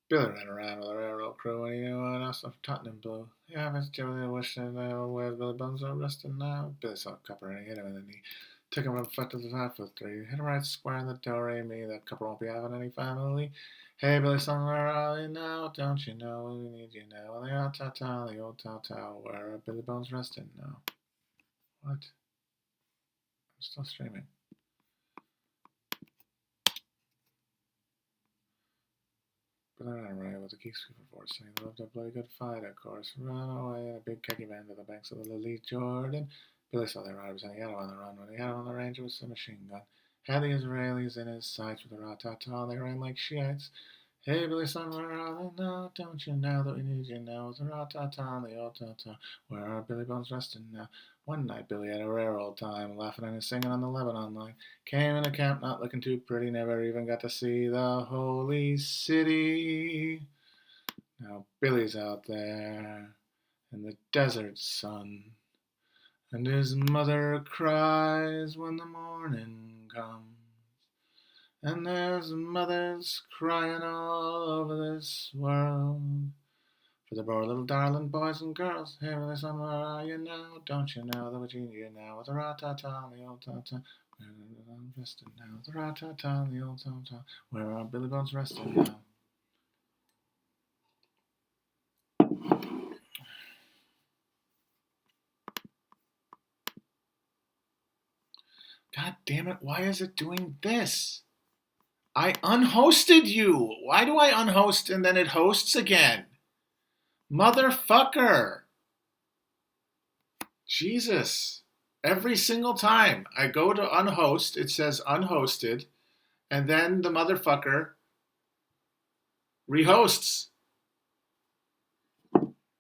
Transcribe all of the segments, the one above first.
Billy ran around with a railroad crew and he knew what else of Tottenham Blue. Yeah, Miss Julie wishing where Billy Bones are resting now. Billy saw a copper and he hit him and then he took him from foot to the top with three. Hit him right square in the door, me. That copper won't be having any family. Hey, Billy, son, where are you now? Don't you know we need you now? The old ta-ta, the old ta-ta, where are Billy Bones resting now? What? I'm still streaming. But I ran away with a geek sweeper force, saying they loved a bloody good fight, of course. Run away in a big khaki van to the banks of the Lily Jordan. Billy saw their riders and he had him on the run. When he had him on the range, it was a machine gun. Had the Israelis in his sights with a rat-ta-ta, they ran like Shiites. Hey, Billy, son, where are they now? Don't you know that we need you now? With the rat-ta-ta, the old ta-ta, where are Billy Bones resting now? One night Billy had a rare old time, laughing and singing on the Lebanon line. Came into camp not looking too pretty, never even got to see the holy city. Now Billy's out there in the desert sun, and his mother cries when the morning comes. And there's mothers crying all over this world for the poor little darling boys and girls. Hey, where somewhere are you now? Don't you know that we're you now? With the rat-ta-ta, the old ta-ta. Where are Billy resting now? The rat-ta-ta, the old ta-ta. Where are Billy Bones resting now? God damn it, why is it doing this? I unhosted you. Why do I unhost and then it hosts again? Motherfucker. Jesus. Every single time I go to unhost, it says unhosted, and then the motherfucker rehosts.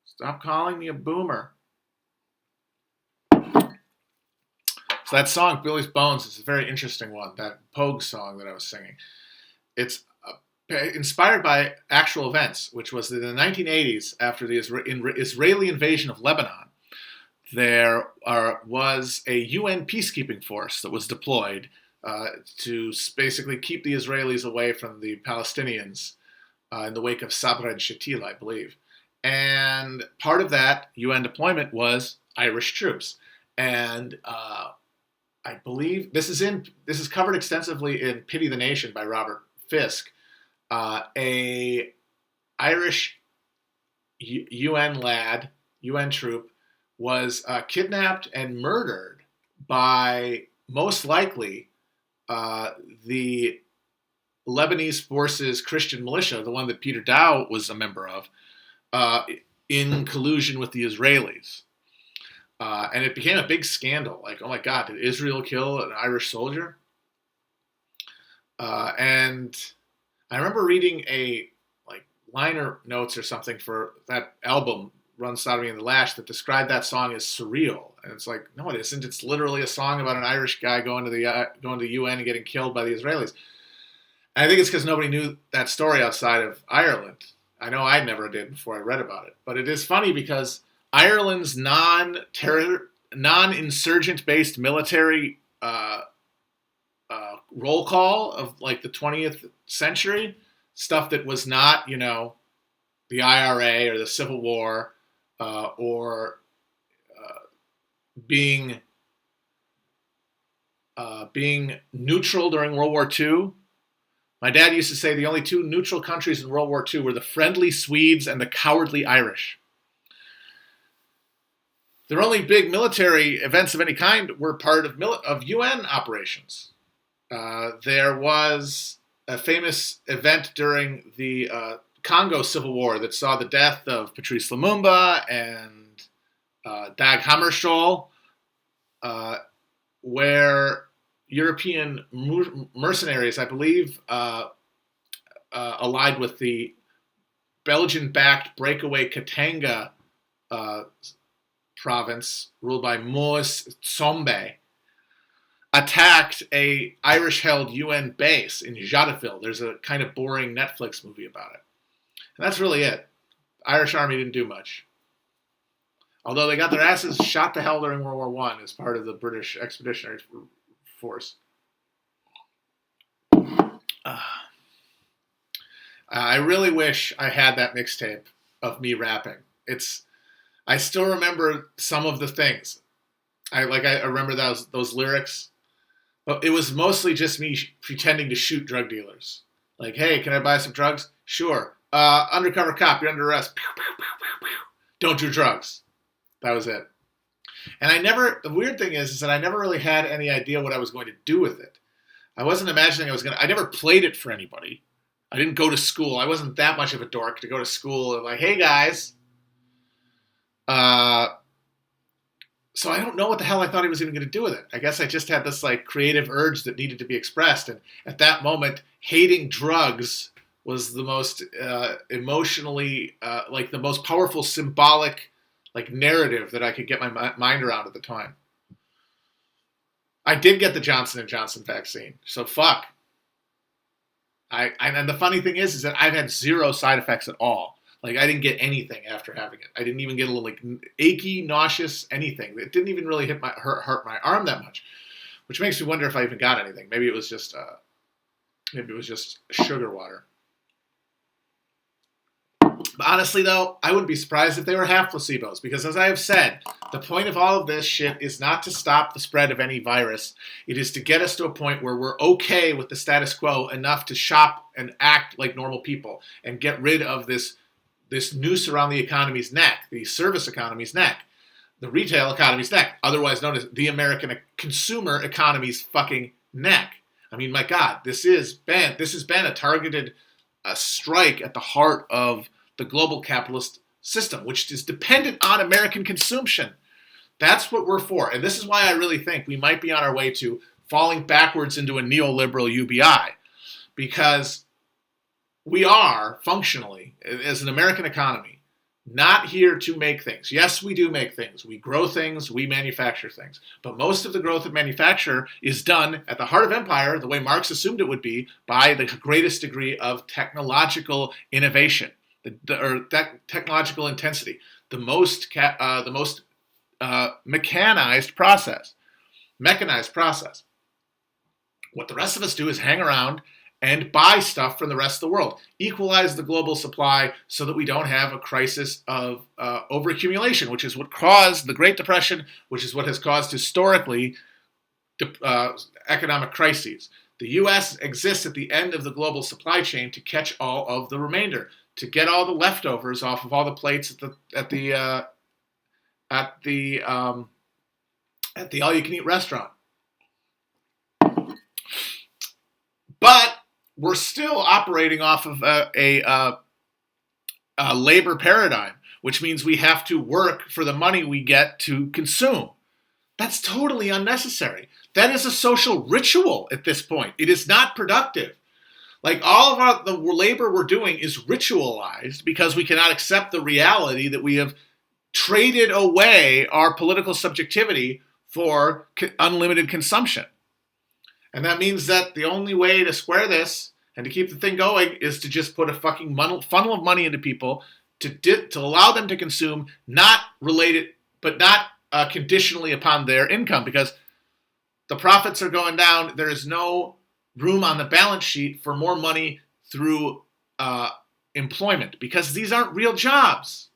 Stop calling me a boomer. So that song, Billy's Bones, is a very interesting one. That Pogue song that I was singing. It's inspired by actual events, which was in the 1980s, after the Israeli invasion of Lebanon, there was a UN peacekeeping force that was deployed to basically keep the Israelis away from the Palestinians in the wake of Sabra and Shatila, I believe. And part of that UN deployment was Irish troops. And I believe this is covered extensively in Pity the Nation by Robert Fisk. A Irish UN troop, was kidnapped and murdered by, most likely, the Lebanese Forces Christian militia, the one that Peter Dow was a member of, in collusion with the Israelis. And it became a big scandal. Like, oh my God, did Israel kill an Irish soldier? And I remember reading liner notes or something for that album, Run Sodomy and the Lash, that described that song as surreal. And it's like, no, it isn't. It's literally a song about an Irish guy going to the UN and getting killed by the Israelis. And I think it's because nobody knew that story outside of Ireland. I know I never did before I read about it. But it is funny because Ireland's non-insurgent-based military roll call of like the 20th century, stuff that was not, the IRA or the Civil War, or being neutral during World War II. My dad used to say the only two neutral countries in World War II were the friendly Swedes and the cowardly Irish. Their only big military events of any kind were part of UN operations. There was a famous event during the Congo Civil War that saw the death of Patrice Lumumba and Dag Hammarskjöld, where European mercenaries, I believe, allied with the Belgian-backed breakaway Katanga province, ruled by Moise Tsombe, attacked a Irish-held UN base in Jadotville. There's a kind of boring Netflix movie about it. And that's really it. The Irish Army didn't do much. Although they got their asses shot to hell during World War I as part of the British Expeditionary Force. I really wish I had that mixtape of me rapping. I still remember some of the things. I remember those lyrics, but it was mostly just me pretending to shoot drug dealers. Like, hey, can I buy some drugs? Sure. Undercover cop, you're under arrest. Pew, pew, pew, pew, pew. Don't do drugs. That was it. And the weird thing is that I never really had any idea what I was going to do with it. I wasn't imagining I never played it for anybody. I didn't go to school. I wasn't that much of a dork to go to school and like, hey guys. So I don't know what the hell I thought he was even going to do with it. I guess I just had this like creative urge that needed to be expressed. And at that moment, hating drugs was the most emotionally, like the most powerful symbolic like narrative that I could get my mind around at the time. I did get the Johnson & Johnson vaccine, so fuck. And the funny thing is that I've had zero side effects at all. Like, I didn't get anything after having it. I didn't even get a little, like, achy, nauseous, anything. It didn't even really hurt my arm that much, which makes me wonder if I even got anything. Maybe it was just sugar water. But honestly, though, I wouldn't be surprised if they were half placebos, because as I have said, the point of all of this shit is not to stop the spread of any virus. It is to get us to a point where we're okay with the status quo enough to shop and act like normal people and get rid of this noose around the economy's neck, the service economy's neck, the retail economy's neck, otherwise known as the American consumer economy's fucking neck. I mean, my God, this has been a targeted strike at the heart of the global capitalist system, which is dependent on American consumption. That's what we're for. And this is why I really think we might be on our way to falling backwards into a neoliberal UBI, because we are functionally, as an American economy, not here to make things. Yes, we do make things. We grow things. We manufacture things. But most of the growth of manufacture is done at the heart of empire, the way Marx assumed it would be, by the greatest degree of technological innovation, technological intensity, the most mechanized process. What the rest of us do is hang around and buy stuff from the rest of the world. Equalize the global supply so that we don't have a crisis of overaccumulation, which is what caused the Great Depression, which is what has caused historically economic crises. The U.S. exists at the end of the global supply chain to catch all of the remainder, to get all the leftovers off of all the plates at the all-you-can-eat restaurant. But we're still operating off of a labor paradigm, which means we have to work for the money we get to consume. That's totally unnecessary. That is a social ritual at this point. It is not productive. Like, all of the labor we're doing is ritualized because we cannot accept the reality that we have traded away our political subjectivity for unlimited consumption. And that means that the only way to square this and to keep the thing going is to just put a fucking funnel of money into people to allow them to consume, not related, but not conditionally upon their income, because the profits are going down. There is no room on the balance sheet for more money through employment, because these aren't real jobs.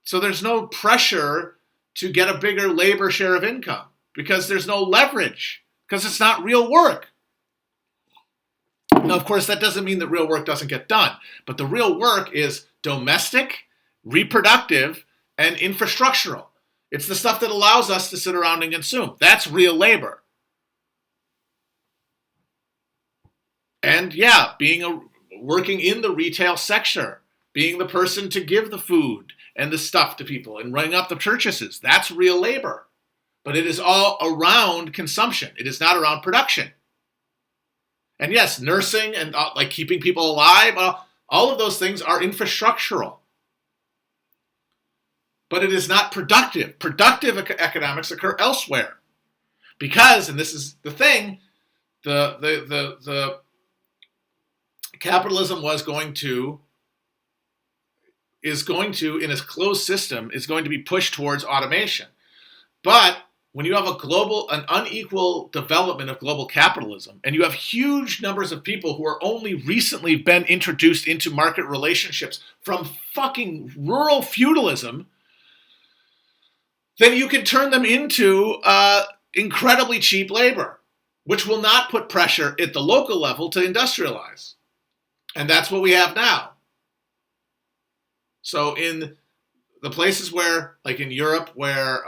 So there's no pressure to get a bigger labor share of income, because there's no leverage, because it's not real work. Now, of course, that doesn't mean that real work doesn't get done, but the real work is domestic, reproductive, and infrastructural. It's the stuff that allows us to sit around and consume. That's real labor. And yeah, working in the retail sector, being the person to give the food and the stuff to people and running up the purchases, that's real labor. But it is all around consumption. It is not around production. And yes, nursing and like keeping people alive, all of those things are infrastructural. But it is not productive. Productive economics occur elsewhere. Because, and this is the thing, the capitalism is going to, in a closed system, is going to be pushed towards automation. But when you have an unequal development of global capitalism, and you have huge numbers of people who are only recently been introduced into market relationships from fucking rural feudalism, then you can turn them into incredibly cheap labor, which will not put pressure at the local level to industrialize. And that's what we have now. So in the places where, like in Europe, where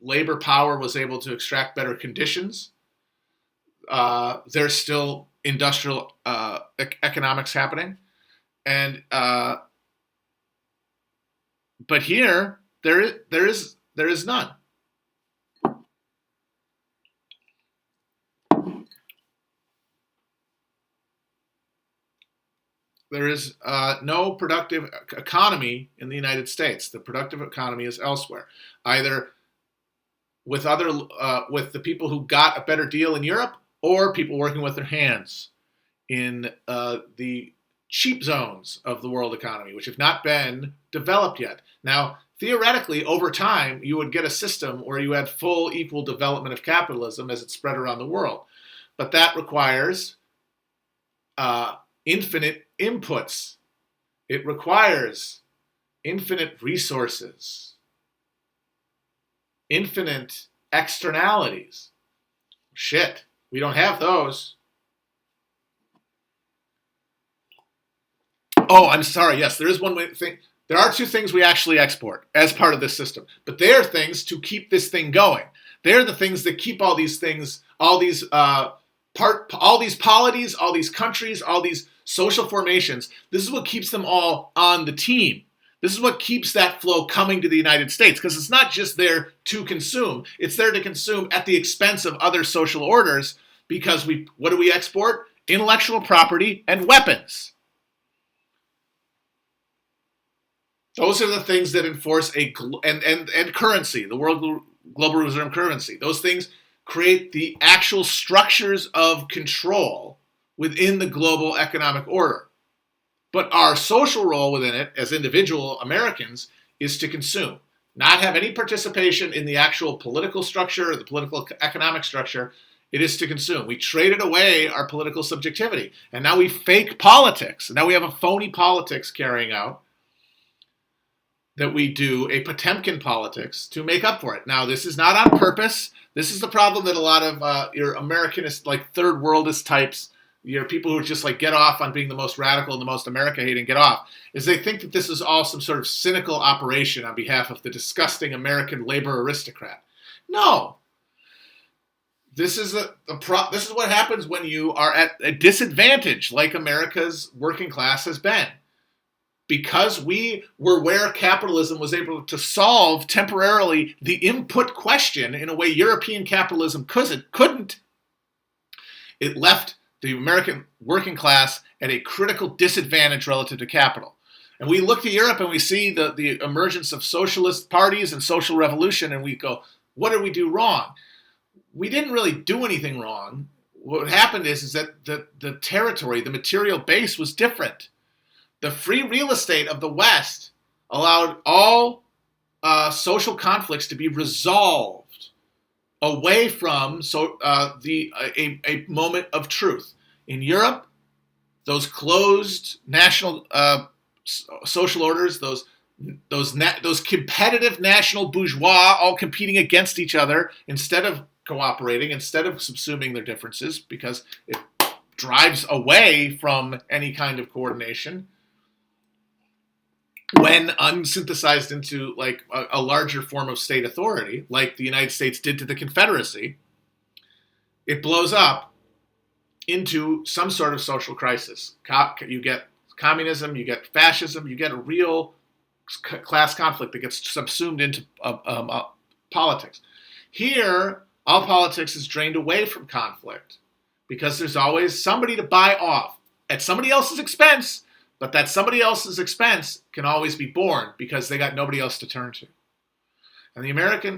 labor power was able to extract better conditions, there's still industrial economics happening. And but here there is none. There is no productive economy in the United States. The productive economy is elsewhere, either with with the people who got a better deal in Europe, or people working with their hands in the cheap zones of the world economy, which have not been developed yet. Now, theoretically, over time, you would get a system where you had full equal development of capitalism as it spread around the world. But that requires infinite inputs. It requires infinite resources, infinite externalities. Shit, we don't have those. Oh, I'm sorry. Yes, there is one thing. There are two things we actually export as part of this system, but they are things to keep this thing going. They're the things that keep all these things, all these polities, all these countries, all these social formations. This is what keeps them all on the team. This is what keeps that flow coming to the United States, because it's not just there to consume. It's there to consume at the expense of other social orders, because what do we export? Intellectual property and weapons. Those are the things that enforce and currency, the world global reserve currency. Those things create the actual structures of control within the global economic order. But our social role within it, as individual Americans, is to consume, not have any participation in the actual political structure or the political economic structure. It is to consume. We traded away our political subjectivity, and now we fake politics. Now we have a phony politics carrying out that we do a Potemkin politics to make up for it. Now, this is not on purpose. This is the problem that a lot of your Americanist, like third worldist types, your people who just like get off on being the most radical and the most America hating get off, is they think that this is all some sort of cynical operation on behalf of the disgusting American labor aristocrat. No. This is what happens when you are at a disadvantage, like America's working class has been. Because we were where capitalism was able to solve temporarily the input question in a way European capitalism couldn't, it left the American working class at a critical disadvantage relative to capital. And we look to Europe and we see the emergence of socialist parties and social revolution, and we go, what did we do wrong? We didn't really do anything wrong. What happened is that the territory, the material base was different. The free real estate of the West allowed all social conflicts to be resolved away from a moment of truth. In Europe, those closed national social orders, those competitive national bourgeois all competing against each other instead of cooperating, instead of subsuming their differences, because it drives away from any kind of coordination. When unsynthesized into like a larger form of state authority, like the United States did to the Confederacy, it blows up into some sort of social crisis. You get communism, you get fascism, you get a real class conflict that gets subsumed into politics. Here, all politics is drained away from conflict because there's always somebody to buy off at somebody else's expense. But that somebody else's expense can always be borne because they got nobody else to turn to. And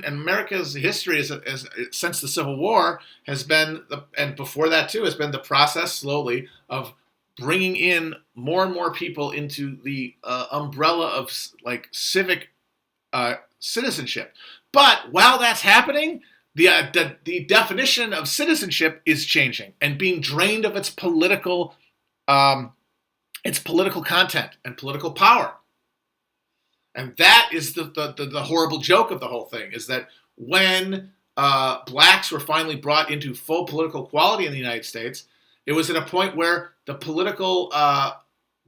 America's history since the Civil War has been, and before that too, has been the process slowly of bringing in more and more people into the umbrella of like civic citizenship. But while that's happening, the definition of citizenship is changing and being drained of its political content and political power. And that is the horrible joke of the whole thing, is that when blacks were finally brought into full political equality in the United States, it was at a point where the political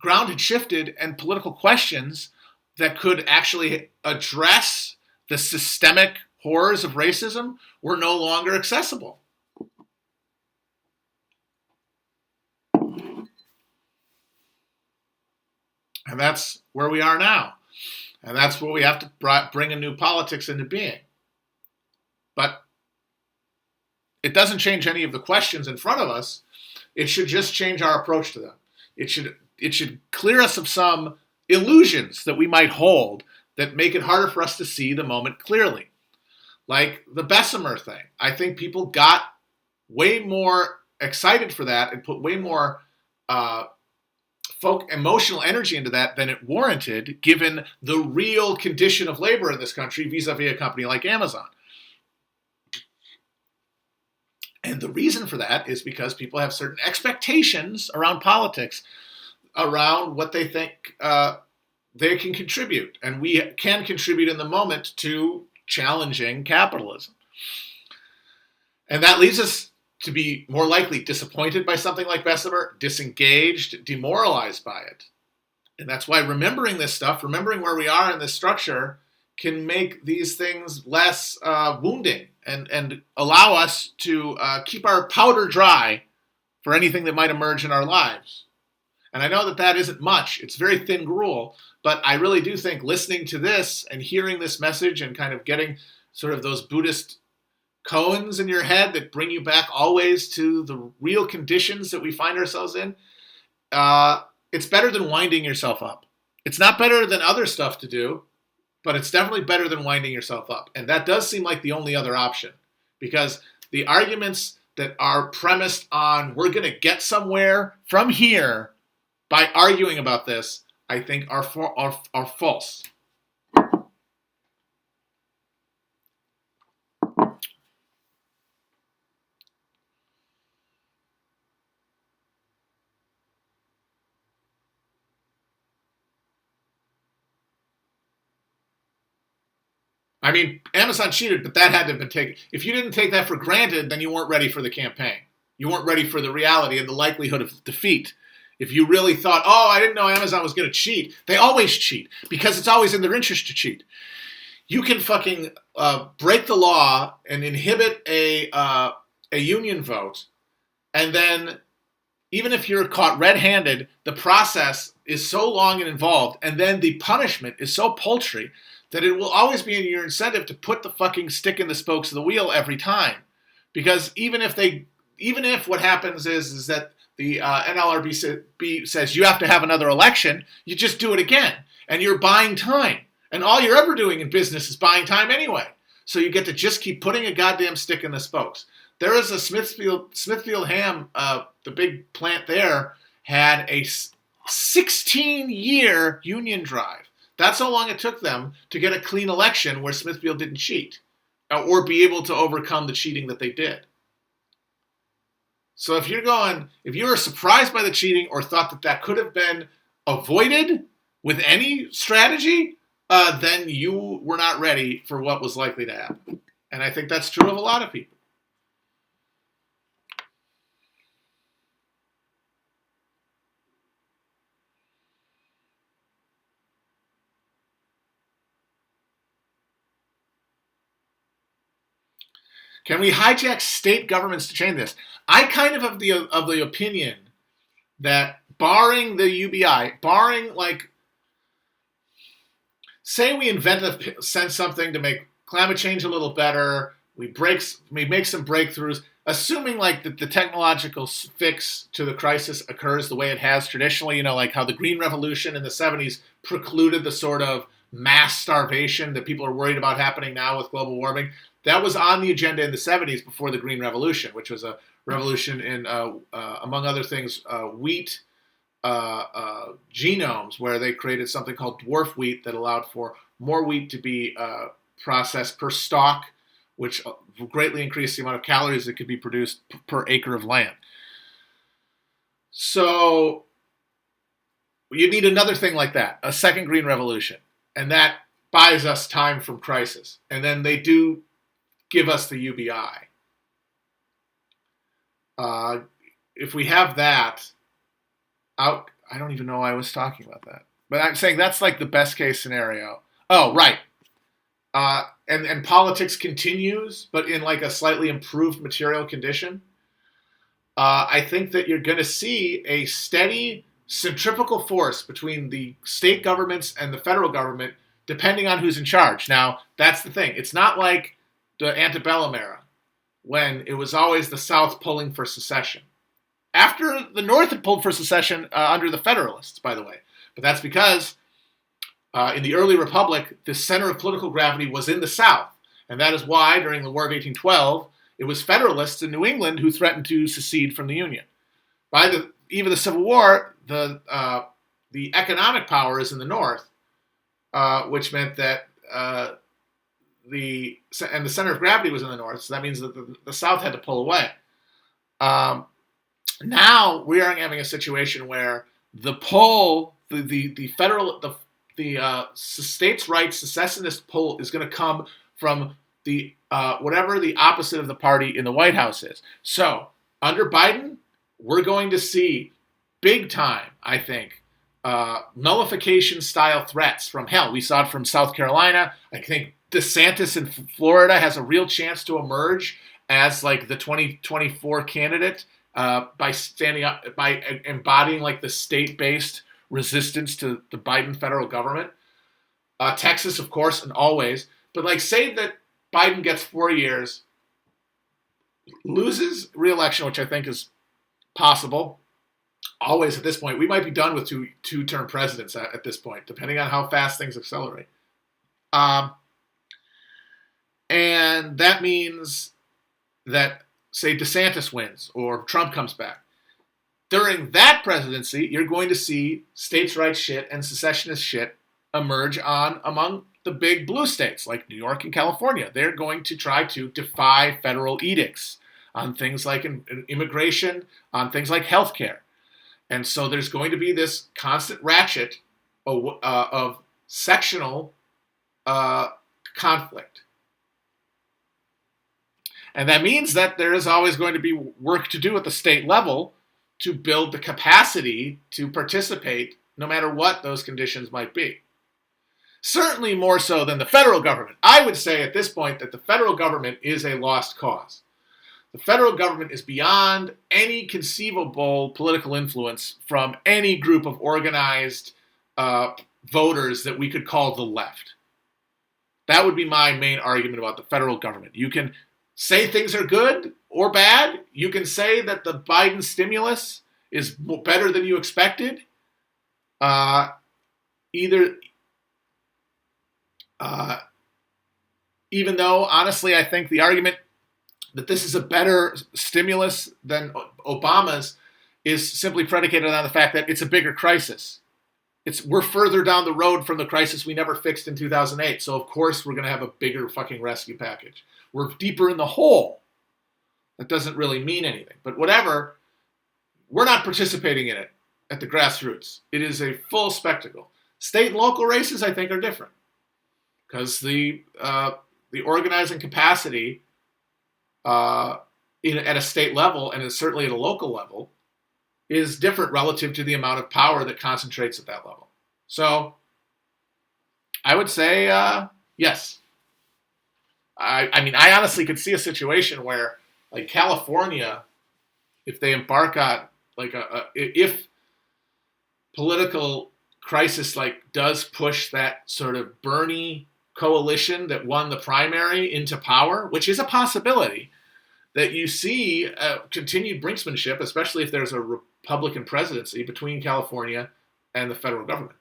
ground had shifted and political questions that could actually address the systemic horrors of racism were no longer accessible. And that's where we are now. And that's where we have to bring a new politics into being. But it doesn't change any of the questions in front of us. It should just change our approach to them. It should clear us of some illusions that we might hold that make it harder for us to see the moment clearly. Like the Bessemer thing. I think people got way more excited for that and put way more emotional energy into that than it warranted, given the real condition of labor in this country vis-a-vis a company like Amazon. And the reason for that is because people have certain expectations around politics, around what they think they can contribute. And we can contribute in the moment to challenging capitalism. And that leads us to be more likely disappointed by something like Bessemer, disengaged, demoralized by it. And that's why remembering this stuff, remembering where we are in this structure, can make these things less wounding and allow us to keep our powder dry for anything that might emerge in our lives. And I know that that isn't much. It's very thin gruel. But I really do think listening to this and hearing this message and kind of getting sort of those Buddhist koans in your head that bring you back always to the real conditions that we find ourselves in, it's better than winding yourself up. It's not better than other stuff to do, but it's definitely better than winding yourself up. And that does seem like the only other option, because the arguments that are premised on we're going to get somewhere from here by arguing about this, I think are false. I mean, Amazon cheated, but that had to have been taken. If you didn't take that for granted, then you weren't ready for the campaign. You weren't ready for the reality and the likelihood of defeat. If you really thought, oh, I didn't know Amazon was going to cheat. They always cheat because it's always in their interest to cheat. You can fucking break the law and inhibit a union vote, and then even if you're caught red-handed, the process is so long and involved, and then the punishment is so paltry that it will always be in your incentive to put the fucking stick in the spokes of the wheel every time. Because even if what happens is that the NLRB says you have to have another election, you just do it again. And you're buying time. And all you're ever doing in business is buying time anyway. So you get to just keep putting a goddamn stick in the spokes. There is a Smithfield Ham, the big plant there, had a 16-year union drive. That's how long it took them to get a clean election where Smithfield didn't cheat or be able to overcome the cheating that they did. So if you were surprised by the cheating or thought that could have been avoided with any strategy, then you were not ready for what was likely to happen. And I think that's true of a lot of people. Can we hijack state governments to change this? I kind of have the opinion that barring the UBI, barring say we sense something to make climate change a little better, we make some breakthroughs, assuming that the technological fix to the crisis occurs the way it has traditionally, like how the Green Revolution in the 70s precluded the sort of mass starvation that people are worried about happening now with global warming. That was on the agenda in the 70s before the Green Revolution, which was a revolution in, among other things, wheat genomes, where they created something called dwarf wheat that allowed for more wheat to be process per stalk, which will greatly increase the amount of calories that could be produced per acre of land. So you need another thing like that, a second green revolution. And that buys us time from crisis. And then they do give us the UBI. If we have that, I don't even know why I was talking about that. But I'm saying that's like the best case scenario. Oh, right. And politics continues, but in like a slightly improved material condition. I think that you're going to see a steady centrifugal force between the state governments and the federal government, depending on who's in charge. Now, that's the thing. It's not like the antebellum era, when it was always the South pulling for secession. After the North had pulled for secession under the Federalists, by the way. But that's because in the early Republic, the center of political gravity was in the South. And that is why, during the War of 1812, it was Federalists in New England who threatened to secede from the Union. By the eve of the Civil War, the economic power is in the North, which meant that the center of gravity was in the North, so that means that the South had to pull away. Now we are having a situation where the pull, the states' rights secessionist pull is going to come from the whatever the opposite of the party in the White House is. So under Biden, we're going to see big time, I think, nullification style threats from hell. We saw it from South Carolina. I think DeSantis in Florida has a real chance to emerge as like the 2024 candidate by standing up, by embodying like the state-based resistance to the Biden federal government. Texas, of course, and always. But like, say that Biden gets 4 years, loses re-election, which I think is possible. Always at this point, we might be done with two-term presidents at this point, depending on how fast things accelerate. And that means that, say, DeSantis wins or Trump comes back. During that presidency, you're going to see states' rights shit and secessionist shit emerge among the big blue states like New York and California. They're going to try to defy federal edicts on things like immigration, on things like healthcare. And so there's going to be this constant ratchet of sectional conflict. And that means that there is always going to be work to do at the state level to build the capacity to participate no matter what those conditions might be. Certainly more so than the federal government. I would say at this point that the federal government is a lost cause. The federal government is beyond any conceivable political influence from any group of organized voters that we could call the left. That would be my main argument about the federal government. You can say things are good or bad. You can say that the Biden stimulus is better than you expected. Even though, honestly, I think the argument that this is a better stimulus than Obama's is simply predicated on the fact that it's a bigger crisis. We're further down the road from the crisis we never fixed in 2008. So, of course, we're going to have a bigger fucking rescue package. We're deeper in the hole. That doesn't really mean anything. But whatever, we're not participating in it at the grassroots. It is a full spectacle. State and local races, I think, are different. Because the organizing capacity at a state level, and certainly at a local level, is different relative to the amount of power that concentrates at that level. So, I would say yes. I mean, I honestly could see a situation where, like California, if they embark on like if political crisis like does push that sort of Bernie coalition that won the primary into power, which is a possibility, that you see continued brinksmanship, especially if there's a Republican presidency between California and the federal government.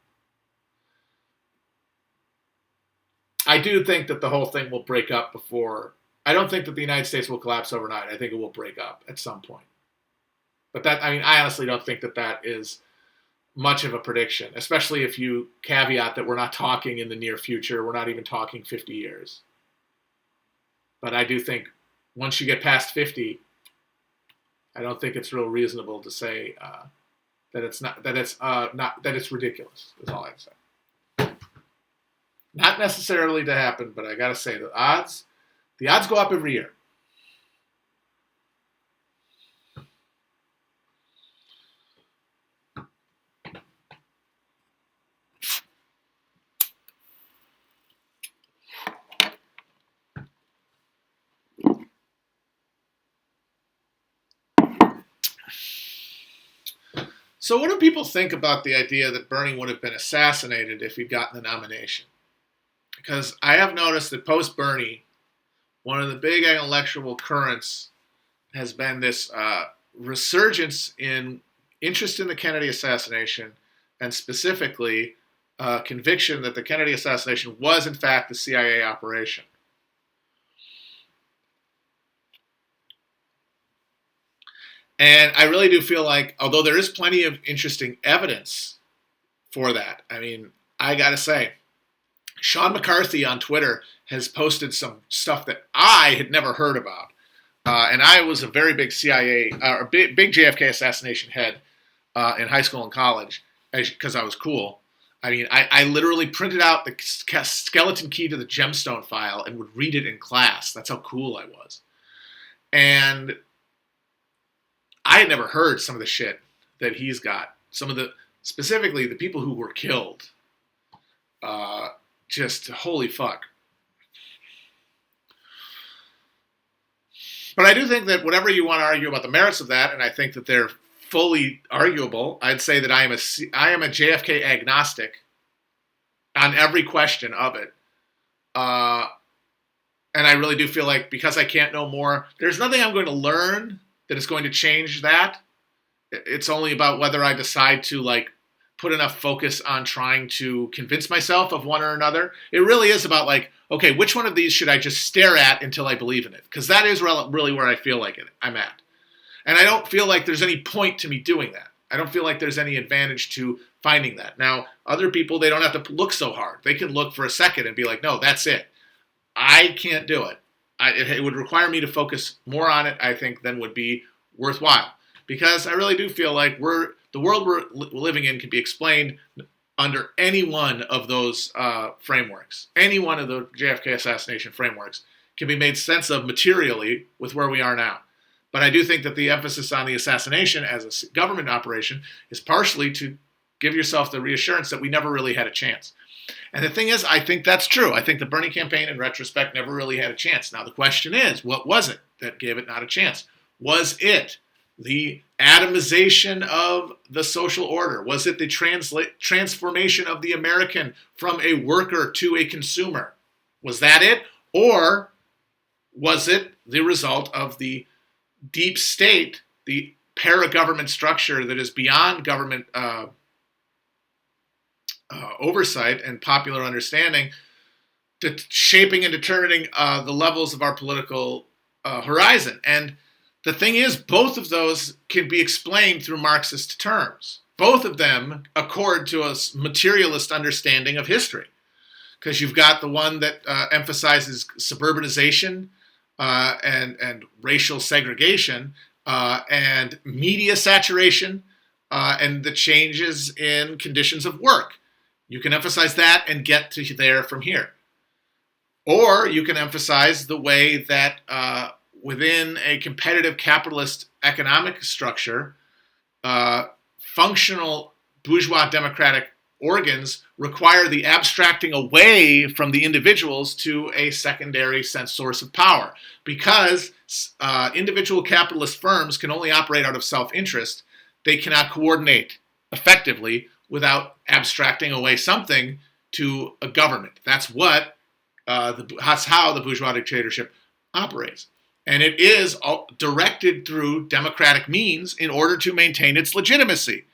I do think that the whole thing will break up before. I don't think that the United States will collapse overnight. I think it will break up at some point. But I honestly don't think that is much of a prediction, especially if you caveat that we're not talking in the near future. We're not even talking 50 years. But I do think once you get past 50, I don't think it's real reasonable to say that it's ridiculous. Is all I'd say. Not necessarily to happen, but I gotta say the odds go up every year. So what do people think about the idea that Bernie would have been assassinated if he'd gotten the nomination? Because I have noticed that post-Bernie, one of the big intellectual currents has been this resurgence in interest in the Kennedy assassination, and specifically conviction that the Kennedy assassination was in fact a CIA operation. And I really do feel like, although there is plenty of interesting evidence for that, I mean, I gotta say, Sean McCarthy on Twitter has posted some stuff that I had never heard about. And I was a very big big JFK assassination head in high school and college because I was cool. I mean, I literally printed out the skeleton key to the gemstone file and would read it in class. That's how cool I was. And I had never heard some of the shit that he's got. Specifically the people who were killed. Just holy fuck. But I do think that whatever you want to argue about the merits of that, and I think that they're fully arguable, I'd say that I am a JFK agnostic on every question of it. And I really do feel like because I can't know more, there's nothing I'm going to learn that is going to change that. It's only about whether I decide to put enough focus on trying to convince myself of one or another. It really is about okay, which one of these should I just stare at until I believe in it? Because that is really where I feel like I'm at. And I don't feel like there's any point to me doing that. I don't feel like there's any advantage to finding that. Now, other people, they don't have to look so hard. They can look for a second and be like, no, that's it. I can't do it. It would require me to focus more on it, I think, than would be worthwhile. Because I really do feel like the world we're living in can be explained under any one of those frameworks. Any one of the JFK assassination frameworks can be made sense of materially with where we are now. But I do think that the emphasis on the assassination as a government operation is partially to give yourself the reassurance that we never really had a chance. And the thing is, I think that's true. I think the Bernie campaign, in retrospect, never really had a chance. Now, the question is, what was it that gave it not a chance? Was it the atomization of the social order? Was it the transformation of the American from a worker to a consumer? Was that it? Or was it the result of the deep state, the para-government structure that is beyond government oversight and popular understanding, shaping and determining the levels of our political horizon? And the thing is, both of those can be explained through Marxist terms. Both of them accord to a materialist understanding of history. Because you've got the one that emphasizes suburbanization and racial segregation and media saturation and the changes in conditions of work. You can emphasize that and get to there from here. Or you can emphasize the way that within a competitive capitalist economic structure, functional bourgeois democratic organs require the abstracting away from the individuals to a secondary source of power. Because individual capitalist firms can only operate out of self-interest, they cannot coordinate effectively without abstracting away something to a government. That's how the bourgeois dictatorship operates. And it is directed through democratic means in order to maintain its legitimacy.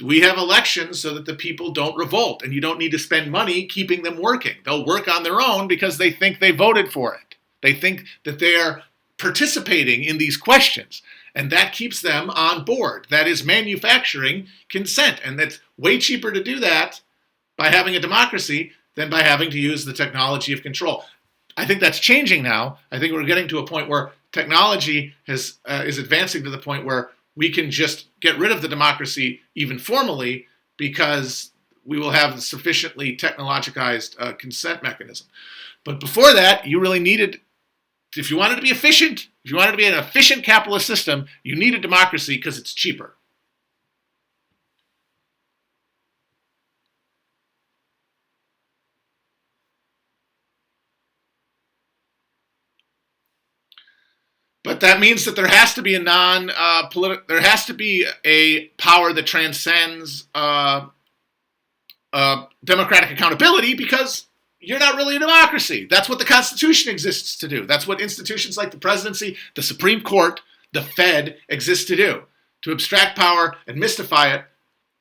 We have elections so that the people don't revolt, and you don't need to spend money keeping them working. They'll work on their own because they think they voted for it. They think that they are participating in these questions. And that keeps them on board. That is manufacturing consent. And that's way cheaper to do that by having a democracy than by having to use the technology of control. I think that's changing now. I think we're getting to a point where technology is advancing to the point where we can just get rid of the democracy even formally because we will have a sufficiently technologicized consent mechanism. But before that, you really needed, if you wanted to be efficient, if you wanted to be an efficient capitalist system, you needed democracy because it's cheaper. But that means that there has to be a there has to be a power that transcends democratic accountability, because you're not really a democracy. That's what the Constitution exists to do. That's what institutions like the presidency, the Supreme Court, the Fed exist to do, to abstract power and mystify it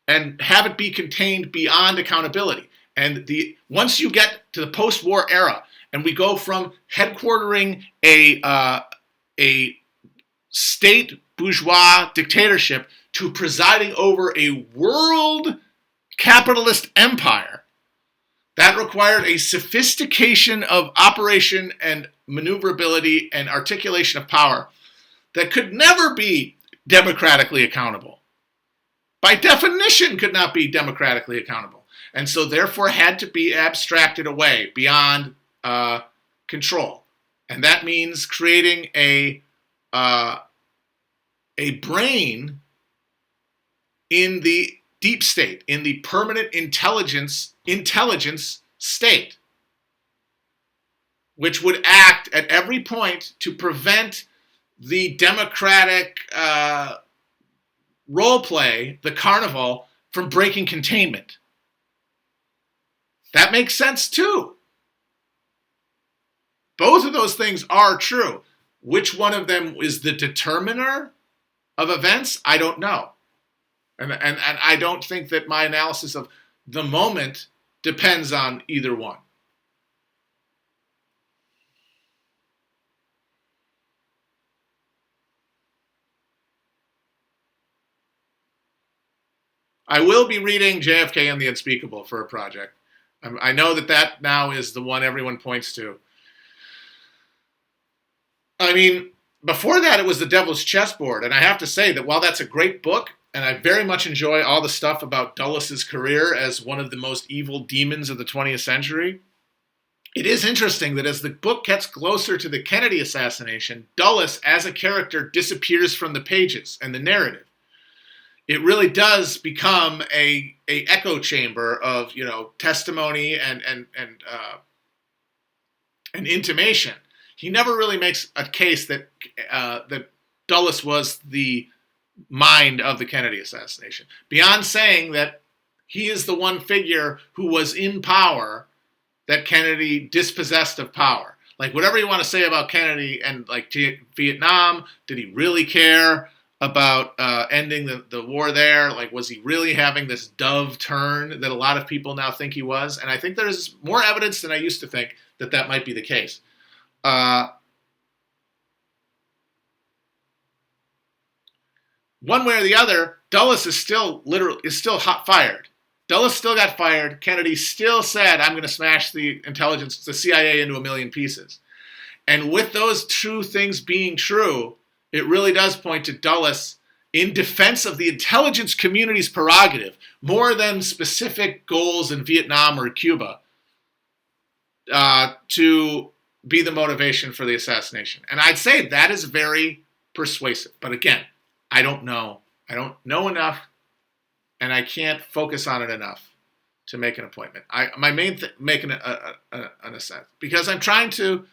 and have it be contained beyond accountability. And once you get to the post-war era and we go from headquartering a state bourgeois dictatorship to presiding over a world capitalist empire, that required a sophistication of operation and maneuverability and articulation of power that could never be democratically accountable. By definition, could not be democratically accountable. And so therefore had to be abstracted away beyond control. And that means creating a brain in the deep state, in the permanent intelligence state, which would act at every point to prevent the democratic role play, the carnival, from breaking containment. That makes sense too. Both of those things are true. Which one of them is the determiner of events? I don't know. And I don't think that my analysis of the moment depends on either one. I will be reading JFK and the Unspeakable for a project. I know that now is the one everyone points to. I mean, before that, it was The Devil's Chessboard. And I have to say that while that's a great book, and I very much enjoy all the stuff about Dulles' career as one of the most evil demons of the 20th century, it is interesting that as the book gets closer to the Kennedy assassination, Dulles as a character disappears from the pages and the narrative. It really does become a echo chamber of, testimony and intimation. He never really makes a case that Dulles was the mind of the Kennedy assassination, beyond saying that he is the one figure who was in power that Kennedy dispossessed of power. Like, whatever you want to say about Kennedy and like Vietnam, did he really care about ending the war there? Like, was he really having this dove turn that a lot of people now think he was? And I think there's more evidence than I used to think that might be the case. One way or the other, Dulles is still hot fired. Dulles still got fired. Kennedy still said, "I'm going to smash the CIA into a million pieces." And with those two things being true, it really does point to Dulles in defense of the intelligence community's prerogative, more than specific goals in Vietnam or Cuba, to be the motivation for the assassination. And I'd say that is very persuasive. But again, I don't know. I don't know enough, and I can't focus on it enough to make an appointment. My main making an assent, because I'm trying to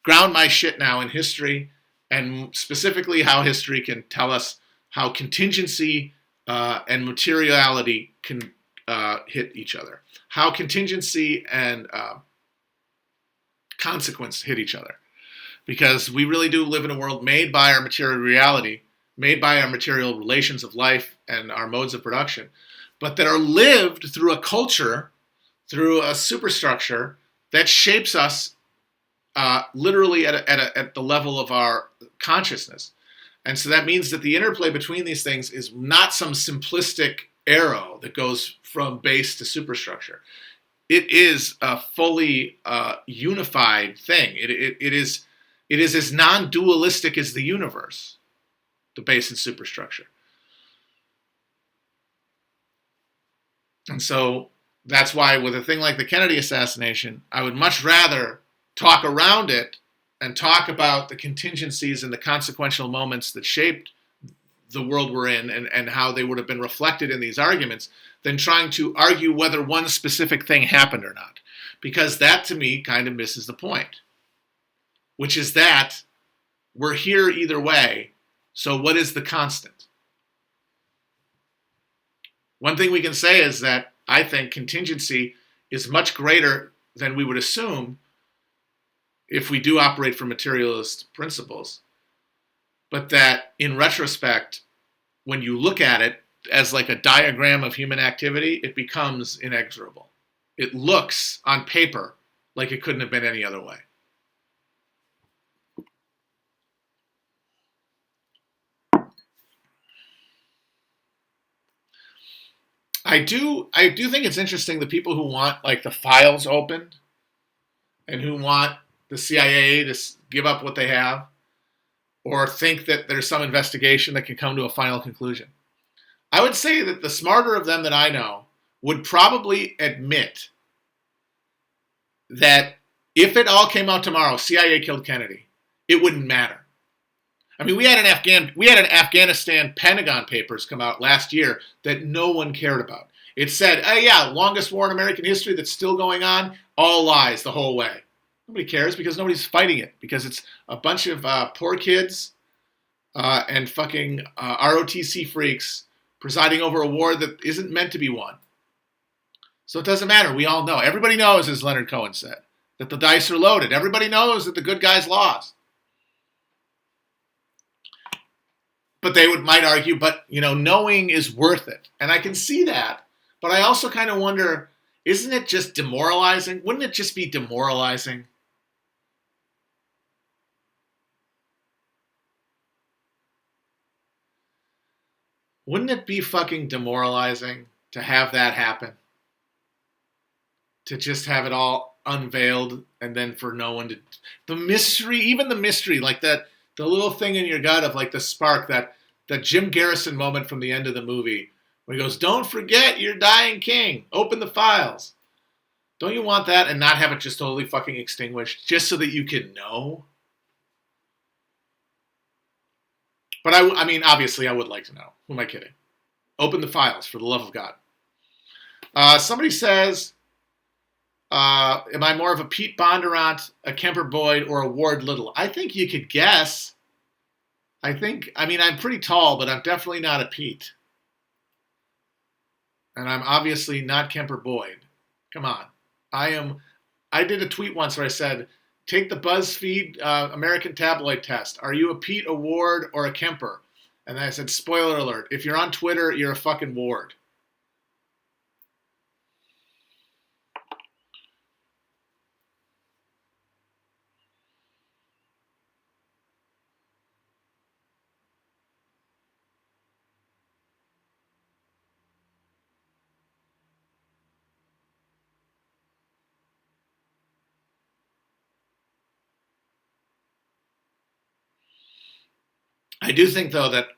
ground my shit now in history, and specifically how history can tell us how contingency and materiality can hit each other, how contingency and consequence hit each other, because we really do live in a world made by our material reality, made by our material relations of life and our modes of production, but that are lived through a culture, through a superstructure that shapes us literally at the level of our consciousness. And so that means that the interplay between these things is not some simplistic arrow that goes from base to superstructure. It is a fully unified thing. It is as non-dualistic as the universe, the base and superstructure. And so that's why with a thing like the Kennedy assassination, I would much rather talk around it and talk about the contingencies and the consequential moments that shaped the world we're in and how they would have been reflected in these arguments than trying to argue whether one specific thing happened or not. Because that, to me, kind of misses the point. Which is that we're here either way, so what is the constant? One thing we can say is that I think contingency is much greater than we would assume if we do operate from materialist principles. But that in retrospect, when you look at it as like a diagram of human activity, it becomes inexorable. It looks on paper like it couldn't have been any other way. I do think it's interesting the people who want like the files opened and who want the CIA to give up what they have or think that there's some investigation that can come to a final conclusion. I would say that the smarter of them that I know would probably admit that if it all came out tomorrow, CIA killed Kennedy, it wouldn't matter. I mean, we had an Afghanistan Pentagon Papers come out last year that no one cared about. It said, oh yeah, longest war in American history that's still going on, all lies the whole way. Nobody cares because nobody's fighting it, because it's a bunch of poor kids and fucking ROTC freaks presiding over a war that isn't meant to be won. So it doesn't matter. We all know. Everybody knows, as Leonard Cohen said, that the dice are loaded. Everybody knows that the good guys lost. But they might argue, but knowing is worth it. And I can see that. But I also kind of wonder, isn't it just demoralizing? Wouldn't it just be demoralizing? Wouldn't it be fucking demoralizing to have that happen? To just have it all unveiled and then for no one to... The mystery, like that, the little thing in your gut of like the spark, that Jim Garrison moment from the end of the movie where he goes, don't forget your dying king. Open the files. Don't you want that and not have it just totally fucking extinguished just so that you can know? But I mean, obviously I would like to know. Who am I kidding? Open the files, for the love of God. Somebody says, am I more of a Pete Bondurant, a Kemper Boyd, or a Ward Little? I think you could guess. I'm pretty tall, but I'm definitely not a Pete. And I'm obviously not Kemper Boyd. Come on. I did a tweet once where I said, take the BuzzFeed American tabloid test. Are you a Pete, a Ward, or a Kemper? And then I said, spoiler alert, if you're on Twitter, you're a fucking Ward. I do think, though, that,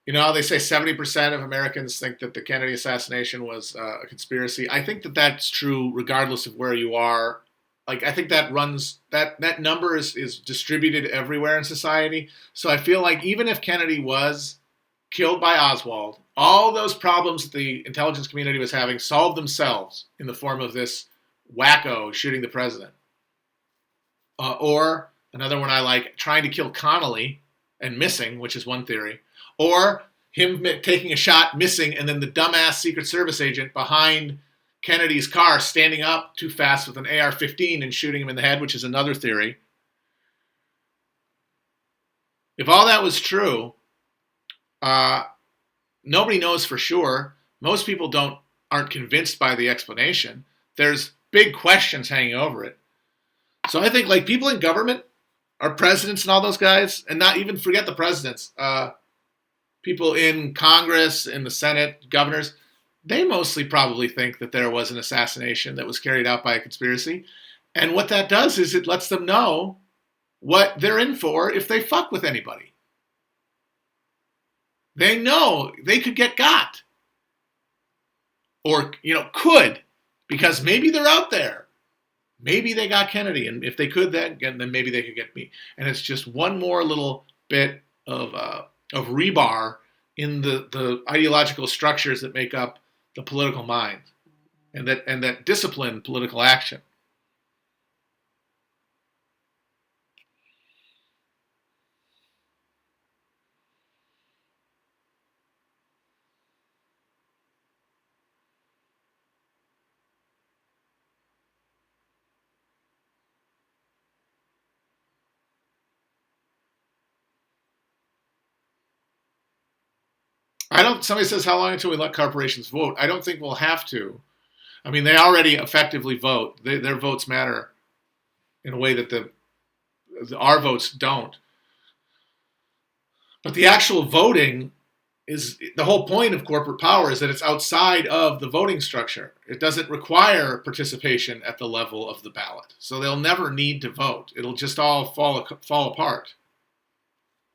they say 70% of Americans think that the Kennedy assassination was a conspiracy. I think that that's true regardless of where you are. Like, I think that number is distributed everywhere in society. So I feel like even if Kennedy was killed by Oswald, all those problems that the intelligence community was having solved themselves in the form of this wacko shooting the president. Or another one I like, trying to kill Connolly and missing, which is one theory. Or him taking a shot, missing, and then the dumbass Secret Service agent behind Kennedy's car standing up too fast with an AR-15 and shooting him in the head, which is another theory. If all that was true, nobody knows for sure. Most people aren't convinced by the explanation. There's big questions hanging over it. So I think, like, people in government our presidents and all those guys, and not even forget the presidents, people in Congress, in the Senate, governors, they mostly probably think that there was an assassination that was carried out by a conspiracy. And what that does is it lets them know what they're in for if they fuck with anybody. They know they could get got. Or, could. Because maybe they're out there. Maybe they got Kennedy. And if they could, then maybe they could get me. And it's just one more little bit of rebar in the ideological structures that make up the political mind. And that discipline political action. Somebody says, how long until we let corporations vote? I don't think we'll have to. I mean, they already effectively vote. Their votes matter in a way that our votes don't. But the actual voting is the whole point of corporate power is that it's outside of the voting structure. It doesn't require participation at the level of the ballot. So they'll never need to vote. It'll just all fall apart.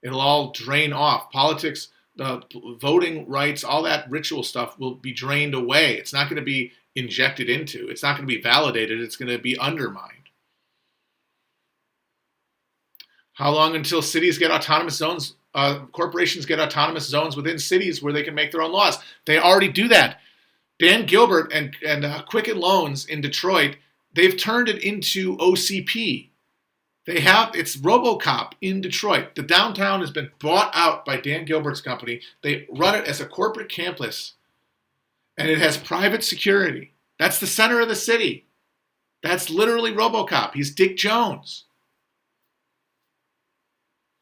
It'll all drain off. Politics, the voting rights, all that ritual stuff will be drained away. It's not going to be injected into. It's not going to be validated. It's going to be undermined. How long until cities get autonomous zones? Corporations get autonomous zones within cities where they can make their own laws. They already do that. Dan Gilbert and Quicken Loans in Detroit, they've turned it into OCP. It's RoboCop in Detroit. The downtown has been bought out by Dan Gilbert's company. They run it as a corporate campus, and it has private security. That's the center of the city. That's literally RoboCop. He's Dick Jones.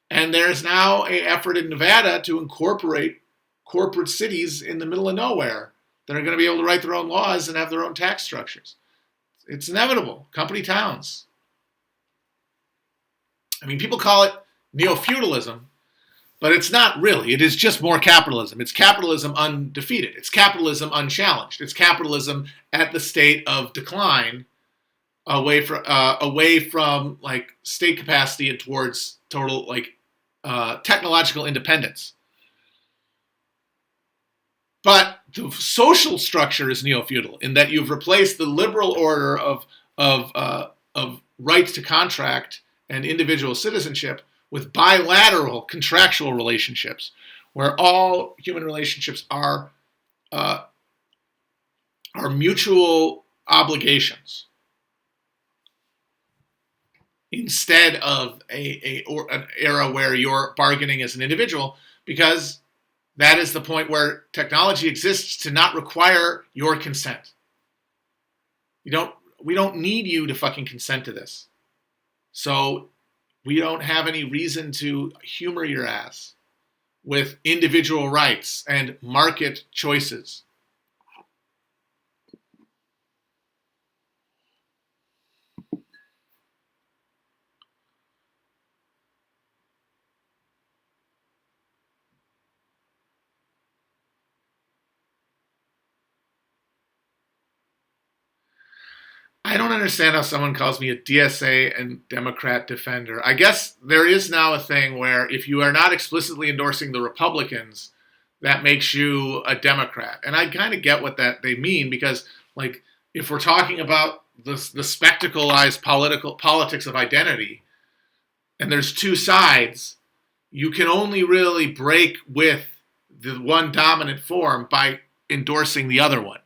And there's now an effort in Nevada to incorporate corporate cities in the middle of nowhere that are going to be able to write their own laws and have their own tax structures. It's inevitable. Company towns. I mean, people call it neo-feudalism, but it's not really. It is just more capitalism. It's capitalism undefeated. It's capitalism unchallenged. It's capitalism at the state of decline, away from like state capacity and towards total technological independence. But the social structure is neo-feudal in that you've replaced the liberal order of rights to contract and individual citizenship with bilateral contractual relationships, where all human relationships are mutual obligations, instead of an era where you're bargaining as an individual, because that is the point where technology exists to not require your consent. We don't need you to fucking consent to this. So we don't have any reason to humor your ass with individual rights and market choices. I don't understand how someone calls me a DSA and Democrat defender. I guess there is now a thing where if you are not explicitly endorsing the Republicans, that makes you a Democrat. And I kind of get what they mean, because like if we're talking about the spectacleized politics of identity, and there's two sides, you can only really break with the one dominant form by endorsing the other one.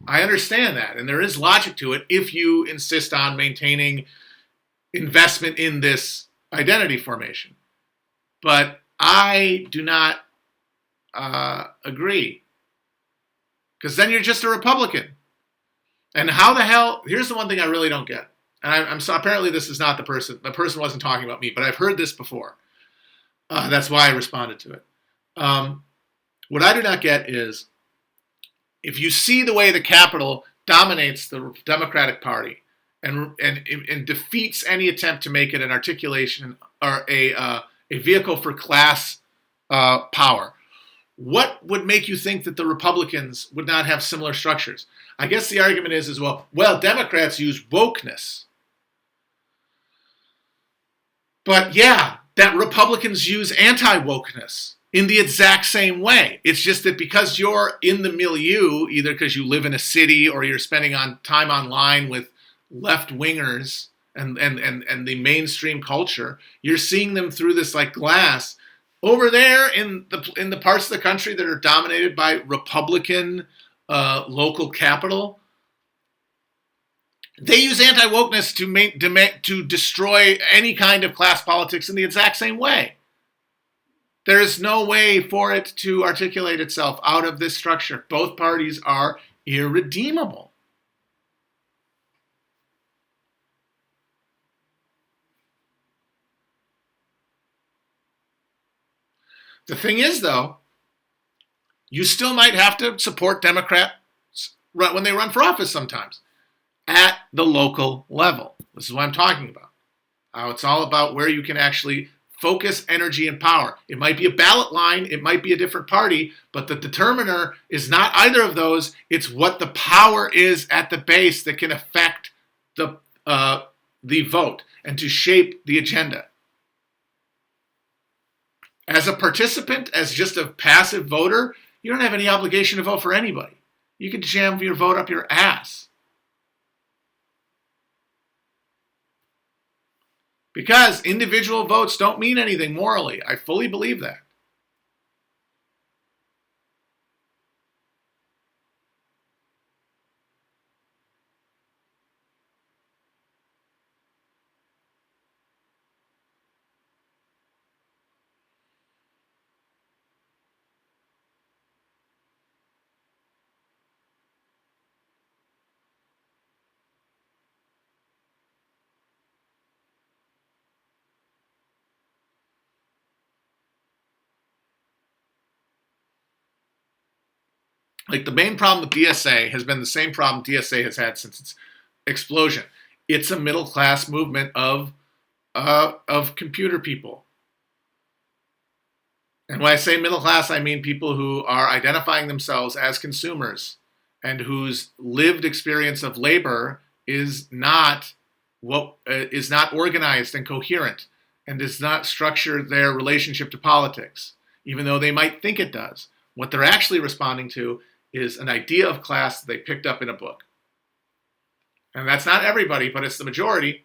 I understand that, and there is logic to it if you insist on maintaining investment in this identity formation. But I do not agree, because then you're just a Republican. And how the hell? Here's the one thing I really don't get, and I'm so apparently this is not the person. The person wasn't talking about me, but I've heard this before. That's why I responded to it. What I do not get is, if you see the way the Capitol dominates the Democratic Party, and defeats any attempt to make it an articulation or a vehicle for class power. What would make you think that the Republicans would not have similar structures? I guess the argument is as well, Democrats use wokeness. But yeah, that Republicans use anti-wokeness in the exact same way. It's just that because you're in the milieu, either because you live in a city or you're spending time online with left-wingers and the mainstream culture, you're seeing them through this like glass. Over there in the parts of the country that are dominated by Republican local capital, they use anti-wokeness to destroy any kind of class politics in the exact same way. There is no way for it to articulate itself out of this structure. Both parties are irredeemable. The thing is, though, you still might have to support Democrats when they run for office sometimes at the local level. This is what I'm talking about. How it's all about where you can actually focus energy and power. It might be a ballot line, it might be a different party, but the determiner is not either of those. It's what the power is at the base that can affect the vote and to shape the agenda. As a participant, as just a passive voter, you don't have any obligation to vote for anybody. You can jam your vote up your ass. Because individual votes don't mean anything morally. I fully believe that. Like the main problem with DSA has been the same problem DSA has had since its explosion. It's a middle class movement of computer people. And when I say middle class, I mean people who are identifying themselves as consumers and whose lived experience of labor is not organized and coherent and does not structure their relationship to politics, even though they might think it does. What they're actually responding to is an idea of class that they picked up in a book. And that's not everybody, but it's the majority.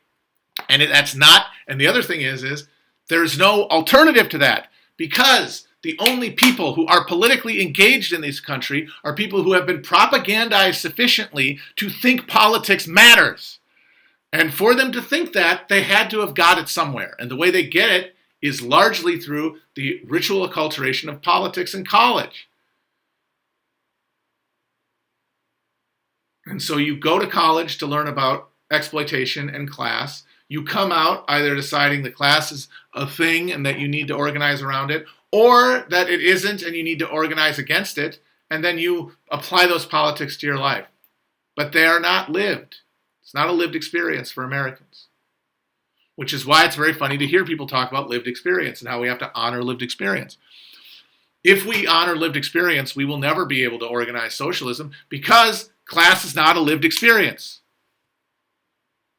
And the other thing is there's no alternative to that, because the only people who are politically engaged in this country are people who have been propagandized sufficiently to think politics matters. And for them to think that, they had to have got it somewhere. And the way they get it is largely through the ritual acculturation of politics in college. And so you go to college to learn about exploitation and class. You come out either deciding the class is a thing and that you need to organize around it, or that it isn't and you need to organize against it, and then you apply those politics to your life. But they are not lived. It's not a lived experience for Americans. Which is why it's very funny to hear people talk about lived experience and how we have to honor lived experience. If we honor lived experience, we will never be able to organize socialism, because class is not a lived experience.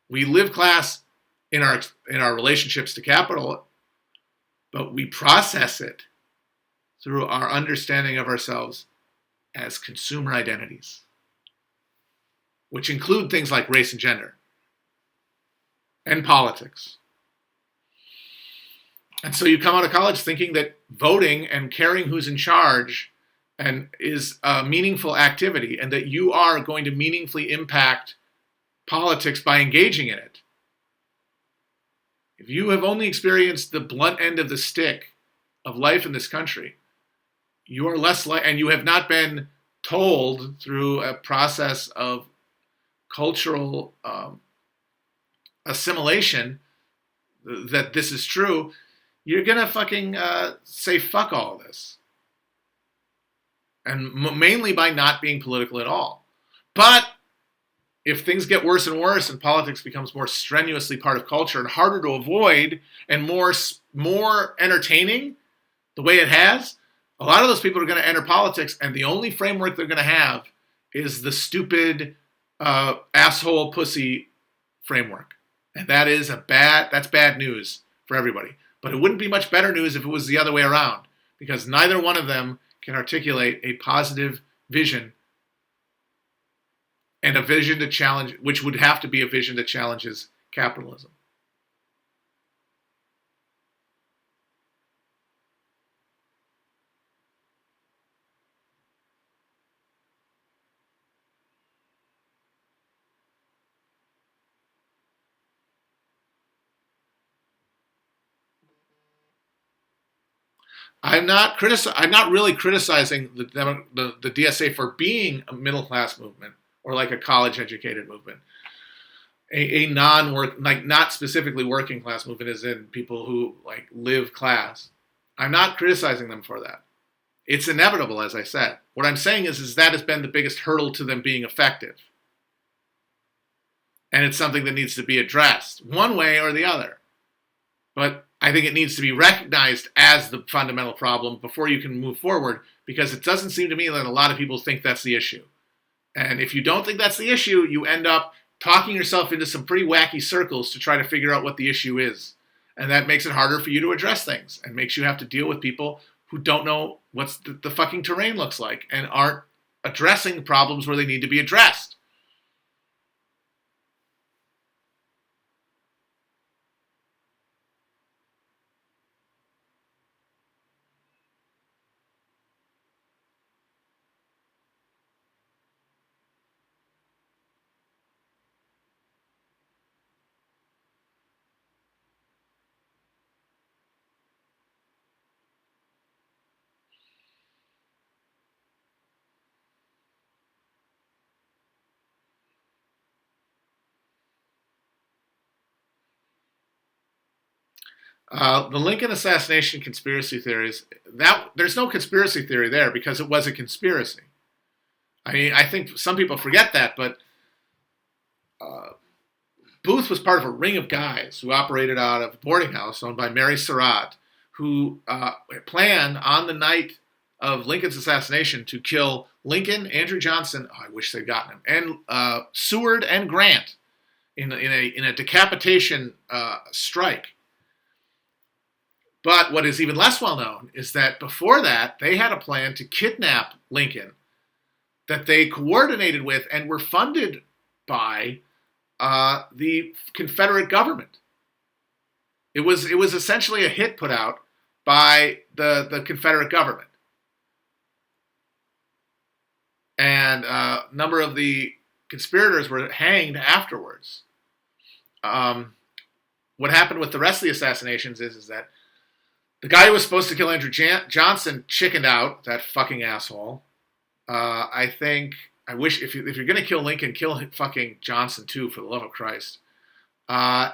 We live class in our relationships to capital, but we process it through our understanding of ourselves as consumer identities, which include things like race and gender and politics. And so you come out of college thinking that voting and caring who's in charge and is a meaningful activity, and that you are going to meaningfully impact politics by engaging in it. If you have only experienced the blunt end of the stick of life in this country, you are less and you have not been told through a process of cultural assimilation that this is true, you're gonna fucking say fuck all this. And mainly by not being political at all. But if things get worse and worse and politics becomes more strenuously part of culture and harder to avoid and more entertaining the way it has, a lot of those people are going to enter politics, and the only framework they're going to have is the stupid asshole pussy framework. And that's bad news for everybody. But it wouldn't be much better news if it was the other way around, because neither one of them can articulate a positive vision, and a vision to challenge, which would have to be a vision that challenges capitalism. I'm not really criticizing the DSA for being a middle class movement or like a college educated movement. A non-work, like not specifically working class movement, is in people who like live class. I'm not criticizing them for that. It's inevitable, as I said. What I'm saying is that has been the biggest hurdle to them being effective. And it's something that needs to be addressed one way or the other. But I think it needs to be recognized as the fundamental problem before you can move forward, because it doesn't seem to me that a lot of people think that's the issue. And if you don't think that's the issue, you end up talking yourself into some pretty wacky circles to try to figure out what the issue is. And that makes it harder for you to address things and makes you have to deal with people who don't know what the fucking terrain looks like and aren't addressing problems where they need to be addressed. The Lincoln assassination conspiracy theories, that there's no conspiracy theory there because it was a conspiracy. I mean, I think some people forget that, but Booth was part of a ring of guys who operated out of a boarding house owned by Mary Surratt, who planned on the night of Lincoln's assassination to kill Lincoln, Andrew Johnson, I wish they'd gotten him, and Seward and Grant in a decapitation strike. But what is even less well known is that before that, they had a plan to kidnap Lincoln that they coordinated with and were funded by the Confederate government. It was essentially a hit put out by the Confederate government. And a number of the conspirators were hanged afterwards. What happened with the rest of the assassinations is that the guy who was supposed to kill Andrew Johnson chickened out, that fucking asshole. I wish if you're going to kill Lincoln, kill fucking Johnson too, for the love of Christ. And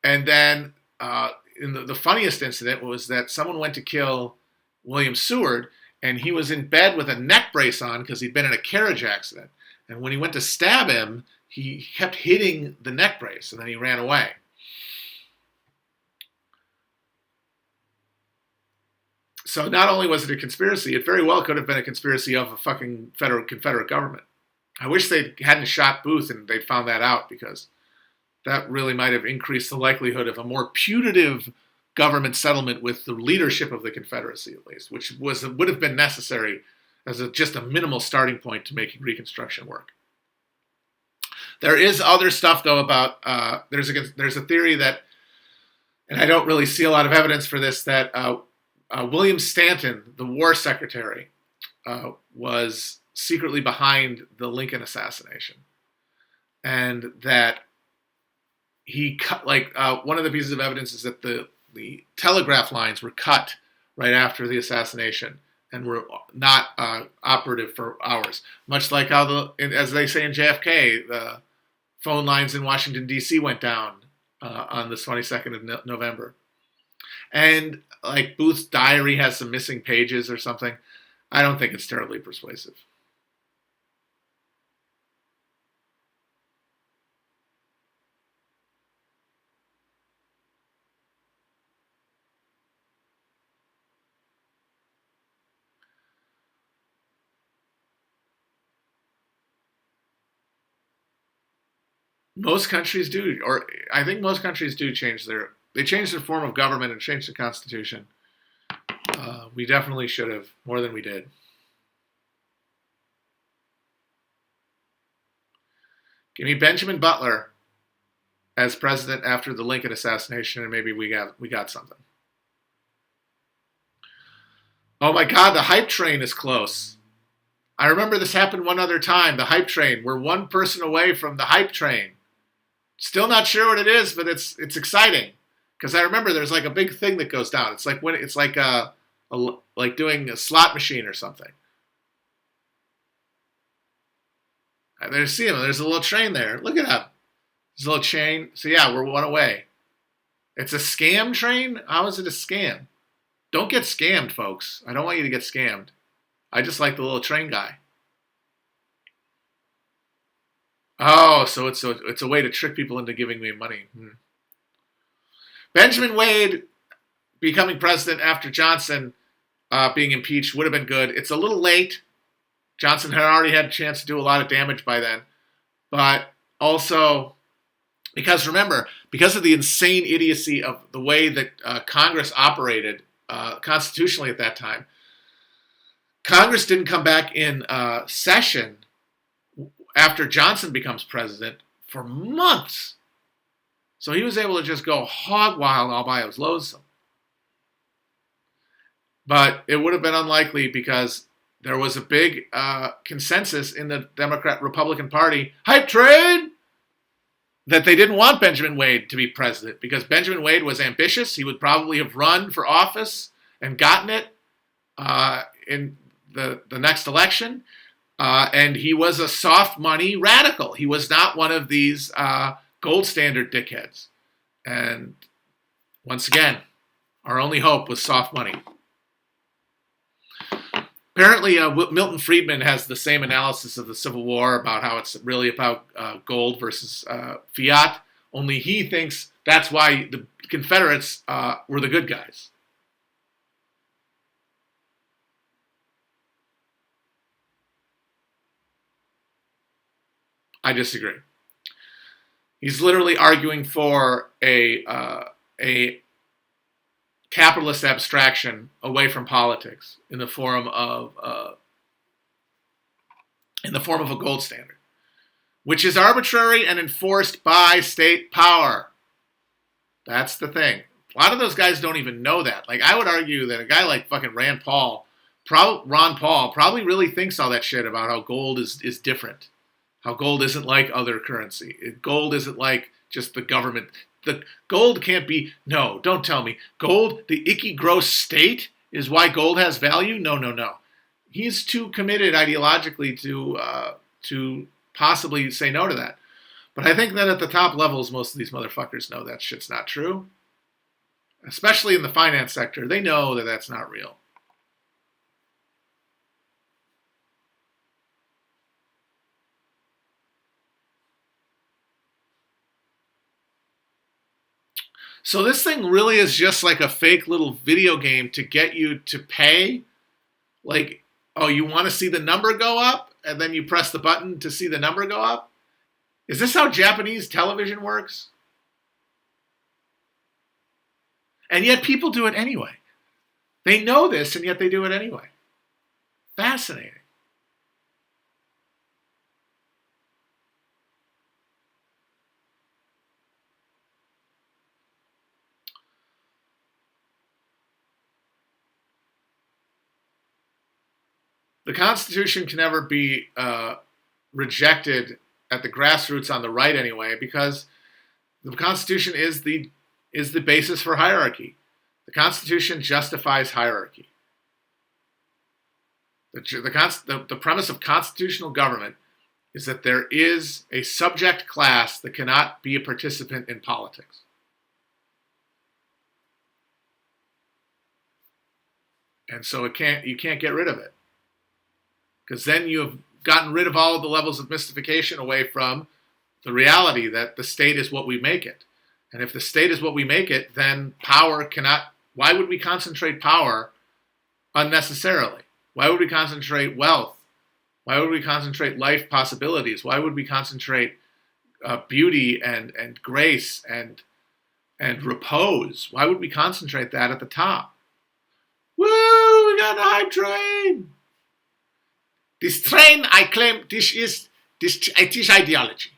then the funniest incident was that someone went to kill William Seward, and he was in bed with a neck brace on because he'd been in a carriage accident. And when he went to stab him, he kept hitting the neck brace, and then he ran away. So not only was it a conspiracy, it very well could have been a conspiracy of a fucking Confederate government. I wish they hadn't shot Booth and they found that out, because that really might have increased the likelihood of a more putative government settlement with the leadership of the Confederacy, at least, which would have been necessary as just a minimal starting point to making Reconstruction work. There is other stuff, though, about there's a theory that, and I don't really see a lot of evidence for this, that William Stanton, the war secretary, was secretly behind the Lincoln assassination, and that he cut, one of the pieces of evidence is that the telegraph lines were cut right after the assassination and were not operative for hours, much like how as they say in JFK, the phone lines in Washington D.C. went down on the 22nd of November. And like Booth's diary has some missing pages or something. I don't think it's terribly persuasive. Most countries do, or I think most countries do change their form of government and change the constitution. We definitely should have, more than we did. Give me Benjamin Butler as president after the Lincoln assassination, and maybe we got something. Oh my God, the hype train is close. I remember this happened one other time. The hype train. We're one person away from the hype train. Still not sure what it is, but it's exciting because I remember there's like a big thing that goes down. It's like like doing a slot machine or something. And there's a little train there. Look at that. There's a little chain. So yeah, we're one away. It's a scam train? How is it a scam? Don't get scammed, folks. I don't want you to get scammed. I just like the little train guy. Oh, so it's a way to trick people into giving me money. Benjamin Wade becoming president after Johnson being impeached would have been good. It's a little late. Johnson had already had a chance to do a lot of damage by then. But also, because remember, because of the insane idiocy of the way that Congress operated constitutionally at that time, Congress didn't come back in session after Johnson becomes president for months. So he was able to just go hog wild all by his lonesome. But it would have been unlikely because there was a big consensus in the Democrat-Republican Party, hype train, that they didn't want Benjamin Wade to be president because Benjamin Wade was ambitious. He would probably have run for office and gotten it in the next election. And he was a soft money radical. He was not one of these gold standard dickheads. And once again, our only hope was soft money. Apparently, Milton Friedman has the same analysis of the Civil War about how it's really about gold versus fiat, only he thinks that's why the Confederates were the good guys. I disagree. He's literally arguing for a capitalist abstraction away from politics in the form of a gold standard, which is arbitrary and enforced by state power. That's the thing. A lot of those guys don't even know that. Like, I would argue that a guy like fucking Ron Paul probably really thinks all that shit about how gold is different. How gold isn't like other currency. Gold isn't like just the government. The gold can't be, no, don't tell me. Gold, the icky gross state, is why gold has value? No. He's too committed ideologically to possibly say no to that. But I think that at the top levels, most of these motherfuckers know that shit's not true. Especially in the finance sector. They know that that's not real. So this thing really is just like a fake little video game to get you to pay. Like, oh, you want to see the number go up? And then you press the button to see the number go up? Is this how Japanese television works? And yet people do it anyway. They know this, and yet they do it anyway. Fascinating. The Constitution can never be rejected at the grassroots on the right anyway, because the Constitution is the basis for hierarchy. The Constitution justifies hierarchy. The premise of constitutional government is that there is a subject class that cannot be a participant in politics. And so you can't get rid of it. Because then you have gotten rid of all of the levels of mystification away from the reality that the state is what we make it. And if the state is what we make it, then power cannot... Why would we concentrate power unnecessarily? Why would we concentrate wealth? Why would we concentrate life possibilities? Why would we concentrate beauty and grace and repose. Why would we concentrate that at the top? Woo! We got the hype train. This train, I claim, I teach ideology.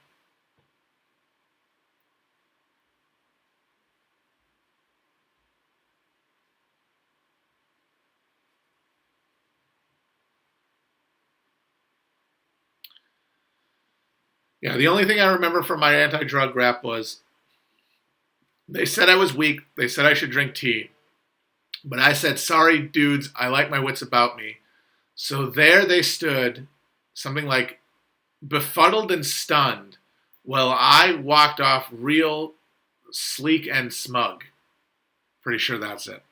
Yeah, the only thing I remember from my anti-drug rap was they said I was weak. They said I should drink tea. But I said, sorry, dudes, I like my wits about me. So there they stood, something like befuddled and stunned, while I walked off real sleek and smug. Pretty sure that's it.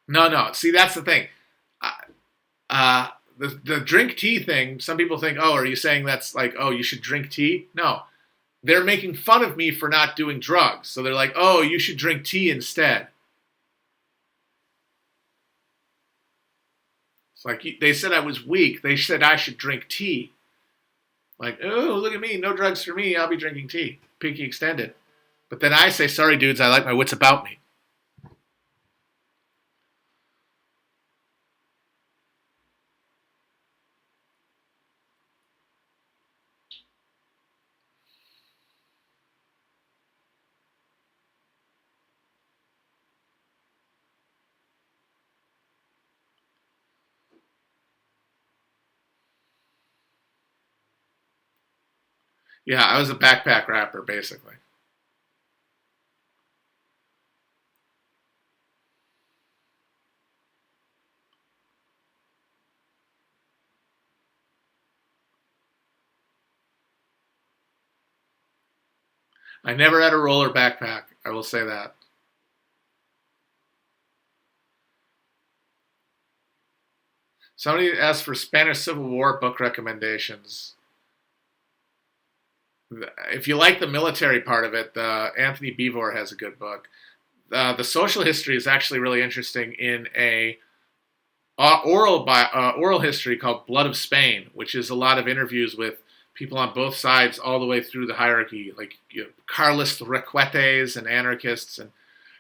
No, no. See, that's the thing. Uh, the drink tea thing, some people think, oh, are you saying that's like, oh, you should drink tea? No. They're making fun of me for not doing drugs. So they're like, oh, you should drink tea instead. It's like they said I was weak. They said I should drink tea. Like, oh, look at me. No drugs for me. I'll be drinking tea. Pinky extended. But then I say, sorry, dudes, I like my wits about me. Yeah, I was a backpack rapper, basically. I never had a roller backpack. I will say that. Somebody asked for Spanish Civil War book recommendations. If you like the military part of it, Anthony Beevor has a good book. The social history is actually really interesting in a oral history called Blood of Spain, which is a lot of interviews with people on both sides all the way through the hierarchy, like Carlist requetes and anarchists and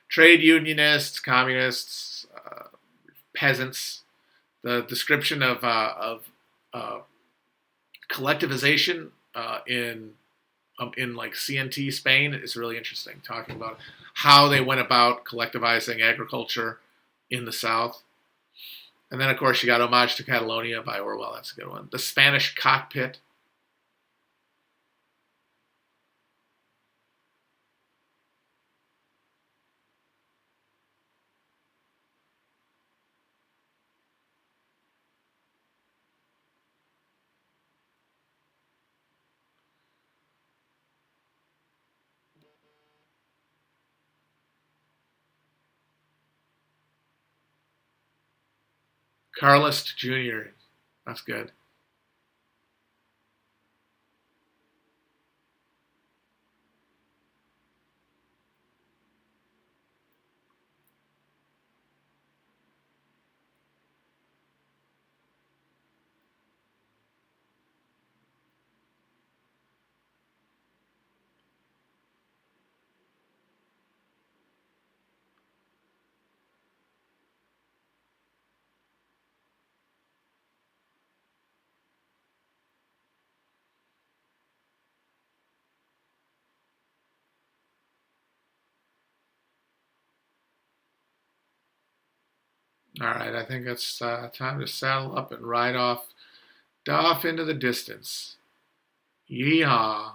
trade unionists, communists, peasants. The description of collectivization in like CNT Spain is really interesting, talking about how they went about collectivizing agriculture in the South. And then, of course, you got Homage to Catalonia by Orwell. That's a good one. The Spanish Cockpit. Carlist Jr. That's good. All right, I think it's time to saddle up and ride off into the distance. Yeehaw.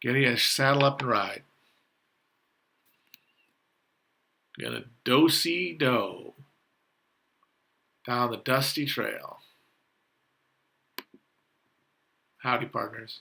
Get a saddle up and ride. Gonna do-si-do down the dusty trail. Howdy, partners.